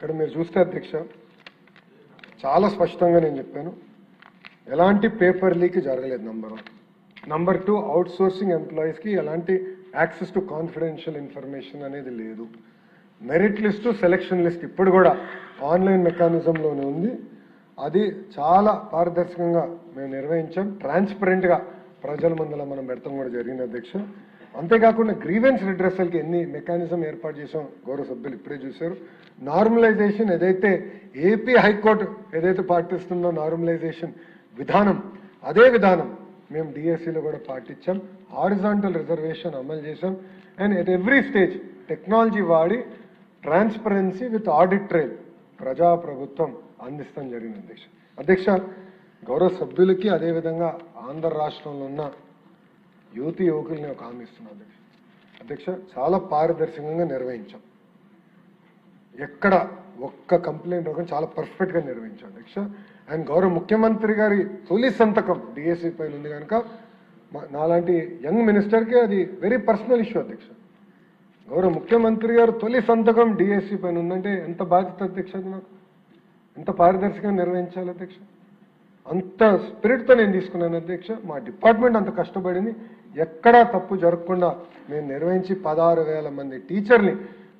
ఇక్కడ మీరు చూస్తే అధ్యక్ష చాలా స్పష్టంగా నేను చెప్పాను, ఎలాంటి పేపర్ లీక్ జరగలేదు. నంబర్ 1. నంబర్ 2, అవుట్ సోర్సింగ్ ఎంప్లాయీస్కి ఎలాంటి యాక్సెస్ టు కాన్ఫిడెన్షియల్ ఇన్ఫర్మేషన్ అనేది లేదు. మెరిట్ లిస్టు, సెలక్షన్ లిస్ట్ ఇప్పుడు కూడా ఆన్లైన్ మెకానిజంలోనే ఉంది. అది చాలా పారదర్శకంగా మేము నిర్వహించాం. ట్రాన్స్పరెంట్గా ప్రజల ముందర మనం పెడతాం కూడా జరిగింది అధ్యక్ష. అంతేకాకుండా గ్రీవెన్స్ రిడ్రెసల్కి ఎన్ని మెకానిజం ఏర్పాటు చేసాం గౌరవ సభ్యులు ఇప్పుడే చూశారు. నార్మలైజేషన్ ఏదైతే ఏపీ హైకోర్టు ఏదైతే పాటిస్తుందో నార్మలైజేషన్ విధానం, అదే విధానం మేము డిఎస్సిలో కూడా పాటించాం. హారిజాంటల్ రిజర్వేషన్ అమలు చేశాం. And at every stage technology వాడి ట్రాన్స్పరెన్సీ విత్ ఆడిట్ ట్రైల్ ప్రజాప్రభుత్వం అందిస్తాం జరిగింది అధ్యక్ష. అధ్యక్ష, గౌరవ సభ్యులకి అదేవిధంగా ఆంధ్ర రాష్ట్రంలో ఉన్న యువతి యువకుల్ని ఒక హామీ ఇస్తున్నాం అధ్యక్ష. అధ్యక్ష, చాలా పారదర్శకంగా నిర్వహించాం. ఎక్కడ ఒక్క కంప్లైంట్ ఒకటి చాలా పర్ఫెక్ట్గా నిర్వహించాం అధ్యక్ష. అండ్ గౌరవ ముఖ్యమంత్రి గారి తొలి సంతకం డిఎస్సి పైన ఉంది కనుక నాలాంటి యంగ్ మినిస్టర్కి అది వెరీ పర్సనల్ ఇష్యూ అధ్యక్ష. గౌరవ ముఖ్యమంత్రి గారు తొలి సంతకం డిఎస్సి పైన ఉందంటే ఎంత బాధ్యత అధ్యక్ష, అది నాకు ఎంత పారదర్శకంగా నిర్వహించాలి అధ్యక్ష. అంత స్పిరిట్తో నేను తీసుకున్నాను అధ్యక్ష. మా డిపార్ట్మెంట్ అంత కష్టపడింది, ఎక్కడా తప్పు జరగకుండా మేము నిర్వహించి 16,000 మంది టీచర్ని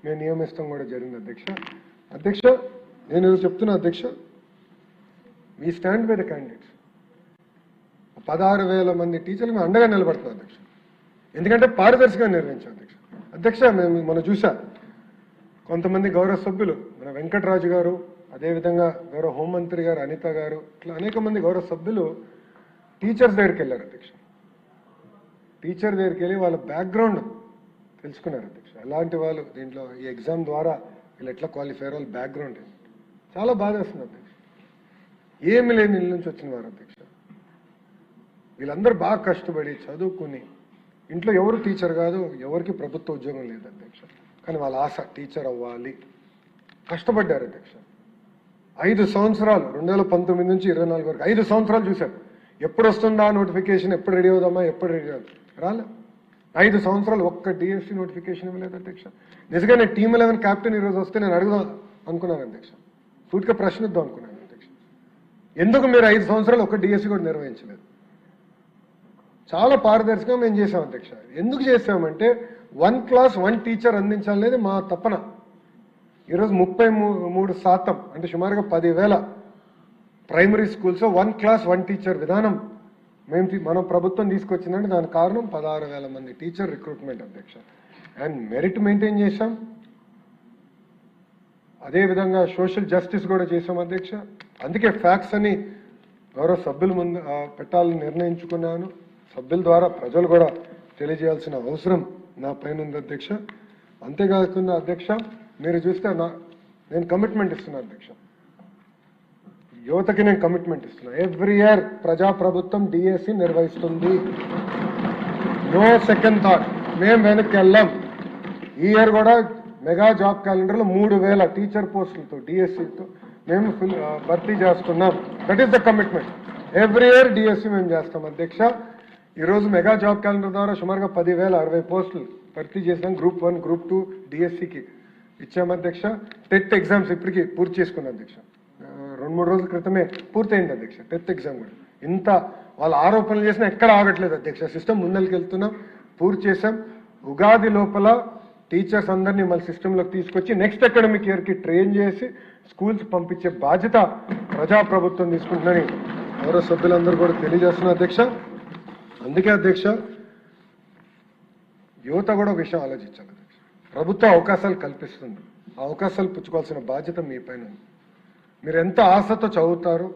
మేము నియమిస్తాం కూడా జరిగింది అధ్యక్ష. అధ్యక్ష, నేను చెప్తున్నా అధ్యక్ష, we stand by the candidates. 16,000 మంది టీచర్లు మేము అండగా నిలబడుతున్నాం అధ్యక్ష. ఎందుకంటే పారదర్శకంగా నిర్వహించాం అధ్యక్ష. అధ్యక్ష, మనం చూసా కొంతమంది గౌరవ సభ్యులు, మన వెంకటరాజు గారు, అదేవిధంగా గౌరవ హోంమంత్రి గారు అనిత గారు, ఇట్లా అనేక మంది గౌరవ సభ్యులు టీచర్స్ దగ్గరికి వెళ్ళారు అధ్యక్ష. టీచర్ దగ్గరికి వెళ్ళి వాళ్ళ బ్యాక్గ్రౌండ్ తెలుసుకున్నారు అధ్యక్ష. అలాంటి వాళ్ళు దీంట్లో ఈ ఎగ్జామ్ ద్వారా వీళ్ళు ఎట్లా క్వాలిఫై అయ్యారు, వాళ్ళ బ్యాక్గ్రౌండ్ చాలా బాధ వస్తుంది అధ్యక్ష. ఏమి లేని ఇళ్ళ నుంచి వచ్చిన వారు అధ్యక్ష. వీళ్ళందరూ బాగా కష్టపడి చదువుకుని, ఇంట్లో ఎవరు టీచర్ కాదు, ఎవరికి ప్రభుత్వ ఉద్యోగం లేదు అధ్యక్ష, కానీ వాళ్ళ ఆశ టీచర్ అవ్వాలి, కష్టపడ్డారు అధ్యక్ష. 5 సంవత్సరాలు 2019 నుంచి 24 వరకు 5 సంవత్సరాలు చూశారు. ఎప్పుడు వస్తుందా నోటిఫికేషన్, ఎప్పుడు రెడీ అవుదామా, ఎప్పుడు రెడీ అవుతాం, రాలే. 5 సంవత్సరాలు ఒక్క డిఎస్సి నోటిఫికేషన్ ఇవ్వలేదు అధ్యక్ష. నిజంగా టీమ్ 11 క్యాప్టెన్ ఈరోజు వస్తే నేను అడుగుదాం అనుకున్నాను అధ్యక్ష, సూటిగా ప్రశ్నిద్దాం అనుకున్నాను అధ్యక్ష. ఎందుకు మీరు 5 సంవత్సరాలు ఒక్క డిఎస్సి కూడా నిర్వహించలేదు? చాలా పారదర్శకంగా మేము చేసాం అధ్యక్ష. ఎందుకు చేసామంటే 1 క్లాస్ 1 టీచర్ అందించాలనేది మా తపన. ఈరోజు 33% అంటే సుమారుగా 10,000 ప్రైమరీ స్కూల్స్ 1 క్లాస్ 1 టీచర్ విధానం మనం ప్రభుత్వం తీసుకొచ్చిందంటే దానికి కారణం 16,000 మంది టీచర్ రిక్రూట్మెంట్ అధ్యక్ష. అండ్ మెరిట్ మెయింటైన్ చేశాం, అదేవిధంగా సోషల్ జస్టిస్ కూడా చేశాం అధ్యక్ష. అందుకే ఫ్యాక్ట్స్ అని గౌరవ సభ్యుల ముందు పెట్టాలని నిర్ణయించుకున్నాను. సభ్యుల ద్వారా ప్రజలు కూడా తెలియజేయాల్సిన అవసరం నా పైన ఉంది అధ్యక్ష. అంతేకాకుండా అధ్యక్ష, మీరు చూస్తే నేను కమిట్మెంట్ ఇస్తున్నాను అధ్యక్ష, యువతకి నేను కమిట్మెంట్ ఇస్తున్నా. ఎవ్రీ ఇయర్ ప్రజాప్రభుత్వం డిఎస్సి నిర్వహిస్తుంది, నో సెకండ్ థాట్, మేము వెనక్కి వెళ్ళాం. ఈ ఇయర్ కూడా మెగా జాబ్ క్యాలెండర్లో 3,000 టీచర్ పోస్టులతో డిఎస్సితో మేము భర్తీ చేస్తున్నాం. That is the commitment. Every year DSC మేము చేస్తాం అధ్యక్ష. ఈరోజు మెగా జాబ్ క్యాలెండర్ ద్వారా సుమారుగా 10,060 పోస్టులు భర్తీ చేసాం. గ్రూప్ 1, గ్రూప్ 2 డిఎస్సికి ఇచ్చాం అధ్యక్ష. టెట్ ఎగ్జామ్స్ ఇప్పటికీ పూర్తి చేసుకున్నాం అధ్యక్ష. 2-3 రోజుల క్రితమే పూర్తయింది అధ్యక్ష టెట్ ఎగ్జామ్ కూడా. ఇంత వాళ్ళ ఆరోపణలు చేసినా ఎక్కడ ఆగట్లేదు అధ్యక్ష. సిస్టమ్ ముందరికి వెళ్తున్నాం, పూర్తి చేశాం. ఉగాది లోపల టీచర్స్ అందరినీ మళ్ళీ సిస్టంలోకి తీసుకొచ్చి నెక్స్ట్ అకాడమిక్ ఇయర్కి ట్రైన్ చేసి స్కూల్స్ పంపించే బాధ్యత ప్రజాప్రభుత్వం తీసుకుంటుందని గౌరవ సభ్యులందరూ కూడా తెలియజేస్తున్నారు అధ్యక్ష. అందుకే అధ్యక్ష, యువత కూడా విషయం ఆలోచించాలి అధ్యక్ష. ప్రభుత్వం అవకాశాలు కల్పిస్తుంది, ఆ అవకాశాలు పుచ్చుకోవాల్సిన బాధ్యత మీ పైన ఉంది. మీరు ఎంత ఆశతో చదువుతారు,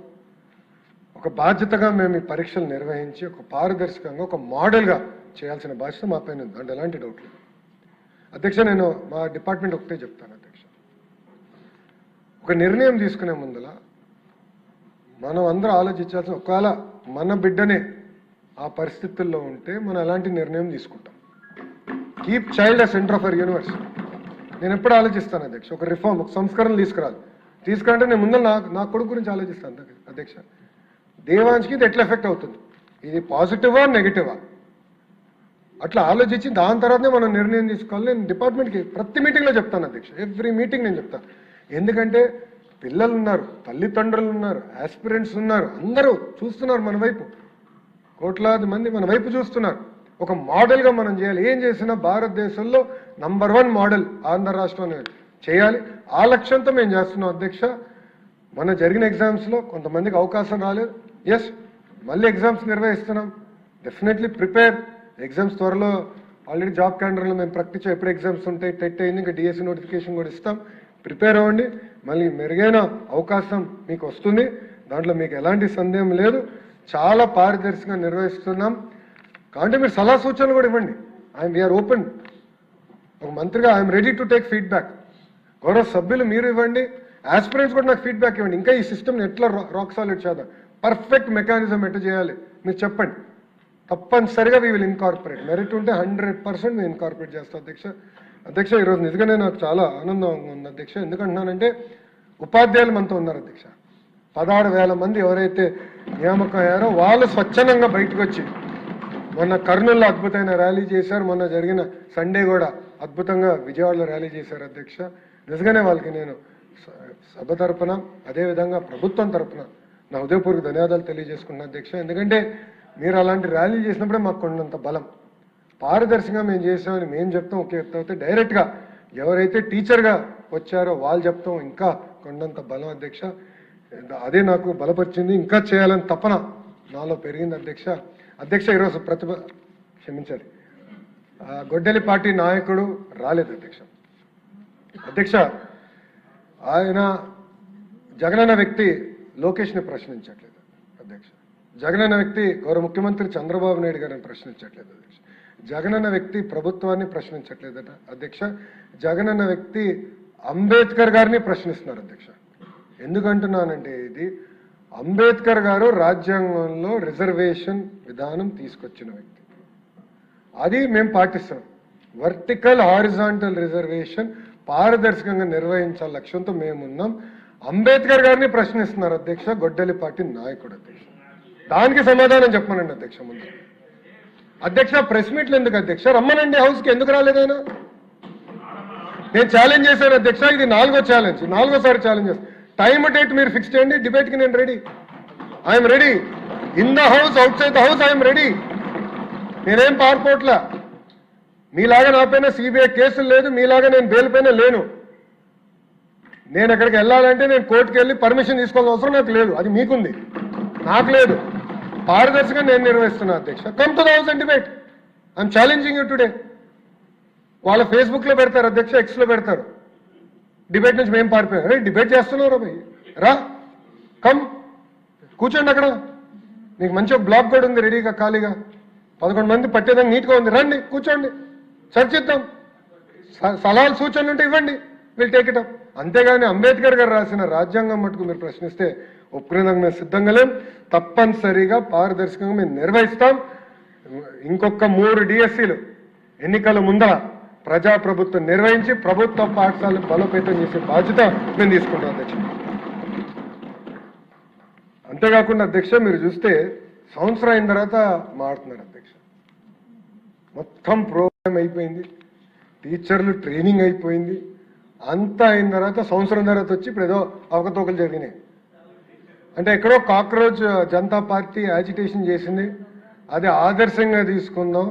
ఒక బాధ్యతగా మేము ఈ పరీక్షలు నిర్వహించి ఒక పారదర్శకంగా ఒక మోడల్గా చేయాల్సిన బాధ్యత మా పైన ఉంది, అంటే ఎలాంటి డౌట్ లేదు అధ్యక్ష. నేను మా డిపార్ట్మెంట్ ఒకటే చెప్తాను అధ్యక్ష, ఒక నిర్ణయం తీసుకునే ముందల మనం అందరూ ఆలోచించాల్సిన, ఒకవేళ మన బిడ్డనే ఆ పరిస్థితుల్లో ఉంటే మనం ఎలాంటి నిర్ణయం తీసుకుంటాం. Keep child a centre of our universe. నేను ఎప్పుడు ఆలోచిస్తాను అధ్యక్ష, ఒక రిఫార్మ్, ఒక సంస్కరణ తీసుకురంటే నేను ముందు నా కొడుకు గురించి ఆలోచిస్తాను అధ్యక్ష. దేవాంశ్కి ఇది ఎట్లా ఎఫెక్ట్ అవుతుంది, ఇది పాజిటివా నెగిటివా, అట్లా ఆలోచించి దాని తర్వాతనే మనం నిర్ణయం తీసుకోవాలి. నేను డిపార్ట్మెంట్కి ప్రతి మీటింగ్లో చెప్తాను అధ్యక్ష, ఎవ్రీ మీటింగ్ నేను చెప్తాను. ఎందుకంటే పిల్లలు ఉన్నారు, తల్లిదండ్రులు ఉన్నారు, ఆస్పిరెంట్స్ ఉన్నారు, అందరూ చూస్తున్నారు మన వైపు, కోట్లాది మంది మన వైపు చూస్తున్నారు. ఒక మోడల్గా మనం చేయాలి. ఏం చేసినా భారతదేశంలో నంబర్ 1 మోడల్ ఆంధ్ర రాష్ట్రం చేయాలి. ఆ లక్ష్యంతో మేము చేస్తున్నాం అధ్యక్ష. మన జరిగిన ఎగ్జామ్స్లో కొంతమందికి అవకాశం రాలేదు. ఎస్, మళ్ళీ ఎగ్జామ్స్ నిర్వహిస్తున్నాం. Definitely prepare. ఎగ్జామ్స్ త్వరలో ఆల్రెడీ జాబ్ క్యాలెండర్లో మేము ప్రకటించాం ఎప్పుడు ఎగ్జామ్స్ ఉంటాయి. టెట్ అయింది, ఇంకా డిఎస్సి నోటిఫికేషన్ కూడా ఇస్తాం. ప్రిపేర్ అవ్వండి. మళ్ళీ మెరుగైన అవకాశం మీకు వస్తుంది. దాంట్లో మీకు ఎలాంటి సందేహం లేదు. చాలా పారదర్శకంగా నిర్వహిస్తున్నాం. కాబట్టి మీరు సలహా సూచనలు కూడా ఇవ్వండి. We are open. ఒక మంత్రిగా I'm ready to take feedback. గౌరవ సభ్యులు మీరు ఇవ్వండి, ఆస్పిరెంట్స్ కూడా నాకు ఫీడ్బ్యాక్ ఇవ్వండి. ఇంకా ఈ సిస్టమ్ని ఎట్లా రాక్ సాలిడ్ చేద్దాం, పర్ఫెక్ట్ మెకానిజం ఎట్లా చేయాలి మీరు చెప్పండి. తప్పనిసరిగా వీ విల్ ఇన్కార్పొరేట్. మెరిట్ ఉంటే 100% మేము ఇన్కార్పొరేట్ చేస్తాం అధ్యక్ష. ఈరోజు నిజంగానే నాకు చాలా ఆనందంగా ఉంది అధ్యక్ష. ఎందుకంటున్నానంటే ఉపాధ్యాయులు మనతో ఉన్నారు అధ్యక్ష. 16,000 మంది ఎవరైతే నియామకం అయ్యారో వాళ్ళు స్వచ్ఛందంగా బయటకు వచ్చి మొన్న కర్నూలులో అద్భుతమైన ర్యాలీ చేశారు. మొన్న జరిగిన సండే కూడా అద్భుతంగా విజయవాడలో ర్యాలీ చేశారు అధ్యక్ష. నిజంగానే వాళ్ళకి నేను సభ తరపున అదేవిధంగా ప్రభుత్వం తరపున నా హృదయపూర్వక ధన్యవాదాలు తెలియజేసుకున్నాను అధ్యక్ష. ఎందుకంటే మీరు అలాంటి ర్యాలీ చేసినప్పుడే మాకు కొండంత బలం. పారదర్శకంగా మేము చేసామని మేము చెప్తాం ఒకే అయితే డైరెక్ట్గా ఎవరైతే టీచర్గా వచ్చారో వాళ్ళు చెప్తాం ఇంకా కొండంత బలం అధ్యక్ష. అదే నాకు బలపరిచింది. ఇంకా చేయాలని తపన నాలో పెరిగింది అధ్యక్ష. ఈరోజు క్షమించాలి, గొడ్డలి పార్టీ నాయకుడు రాలేదు అధ్యక్ష. ఆయన జగనన్న వ్యక్తి లోకేష్ని ప్రశ్నించట్లేదు అధ్యక్ష. జగనన్న వ్యక్తి గౌరవ ముఖ్యమంత్రి చంద్రబాబు నాయుడు గారిని ప్రశ్నించట్లేదు అధ్యక్ష. జగనన్న వ్యక్తి ప్రభుత్వాన్ని ప్రశ్నించట్లేదట అధ్యక్ష. జగనన్న వ్యక్తి అంబేద్కర్ గారిని ప్రశ్నిస్తున్నారు అధ్యక్ష. ఎందుకంటున్నానంటే ఇది అంబేద్కర్ గారు రాజ్యాంగంలో రిజర్వేషన్ విధానం తీసుకొచ్చిన వ్యక్తి. అది మేము పాటిస్తున్నాం. వర్టికల్ హారిజాంటల్ రిజర్వేషన్ పారదర్శకంగా నిర్వహించాల లక్ష్యంతో మేమున్నాం. అంబేద్కర్ గారిని ప్రశ్నిస్తున్నారు అధ్యక్ష గొడ్డలి పార్టీ నాయకుడు అధ్యక్ష. దానికి సమాధానం చెప్పమనండి అధ్యక్ష. ముందు అధ్యక్ష ప్రెస్ మీట్లు ఎందుకు అధ్యక్ష? రమ్మనండి హౌస్కి. ఎందుకు రాలేదైనా? నేను ఛాలెంజ్ చేశాను అధ్యక్ష. ఇది 4గోసారి ఛాలెంజ్ చేస్తాను. టైమ్ డేట్ మీరు ఫిక్స్ చేయండి. డిబేట్కి నేను ready. I'm ready. In the house, out side the house I'm ready. నేనేం పారిపోట్లా. మీలాగా నా పైన సిబిఐ కేసులు లేదు, మీలాగా నేను బెయిల్ పైన లేను. నేను ఎక్కడికి వెళ్ళాలంటే నేను కోర్టుకు వెళ్ళి పర్మిషన్ తీసుకోవాల్సిన అవసరం నాకు లేదు. అది మీకుంది, నాకు లేదు. పారదర్శకంగా నేను నిర్వహిస్తున్నా అధ్యక్ష. Come to the house and debate. I'm challenging you today. వాళ్ళ ఫేస్బుక్లో పెడతారు అధ్యక్ష, ఎక్స్లో పెడతారు. డిబేట్ నుంచి మేము పారిపోయాం. అరే డిబేట్ చేస్తున్నారు భయ్, రా కమ్ కూర్చోండి అక్కడ. నీకు మంచిగా బ్లాక్ కూడా ఉంది రెడీగా ఖాళీగా. 11 మంది పట్టేదానికి నీట్గా ఉంది. రండి కూర్చోండి, చర్చిద్దాం. సలహాలు సూచనలు ఉంటే ఇవ్వండి, విల్ టేక్ ఇట్ అప్. అంతేగాని అంబేద్కర్ గారు రాసిన రాజ్యాంగం మటుకు మీరు ప్రశ్నిస్తే ఒప్పుకునేందుకు మేము సిద్ధంగా లేం. తప్పనిసరిగా పారదర్శకంగా మేము నిర్వహిస్తాం. ఇంకొక 3 డిఎస్సీలు ఎన్నికల ముందర ప్రజాప్రభుత్వం నిర్వహించి ప్రభుత్వ పాఠశాలను బలోపేతం చేసే బాధ్యత మేము తీసుకుంటాం అధ్యక్ష. అంతేకాకుండా అధ్యక్ష మీరు చూస్తే సంవత్సరం అయిన తర్వాత మారుతున్నారు అధ్యక్ష. మొత్తం ప్రోగ్రామ్ అయిపోయింది, టీచర్లు ట్రైనింగ్ అయిపోయింది, అంతా అయిన తర్వాత సంవత్సరం తర్వాత వచ్చి ఇప్పుడు ఏదో అవకతవకలు జరిగినాయి. అంటే ఎక్కడో కాక్రోచ్ జనతా పార్టీ యాజిటేషన్ చేసింది, అది ఆదర్శంగా తీసుకుందాం.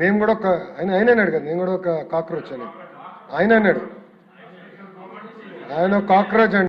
మేము కూడా ఆయన అన్నాడు కదా, నేను కూడా ఒక కాక్రోచ్ అని ఆయన అన్నాడు. ఆయన కాక్రోచ్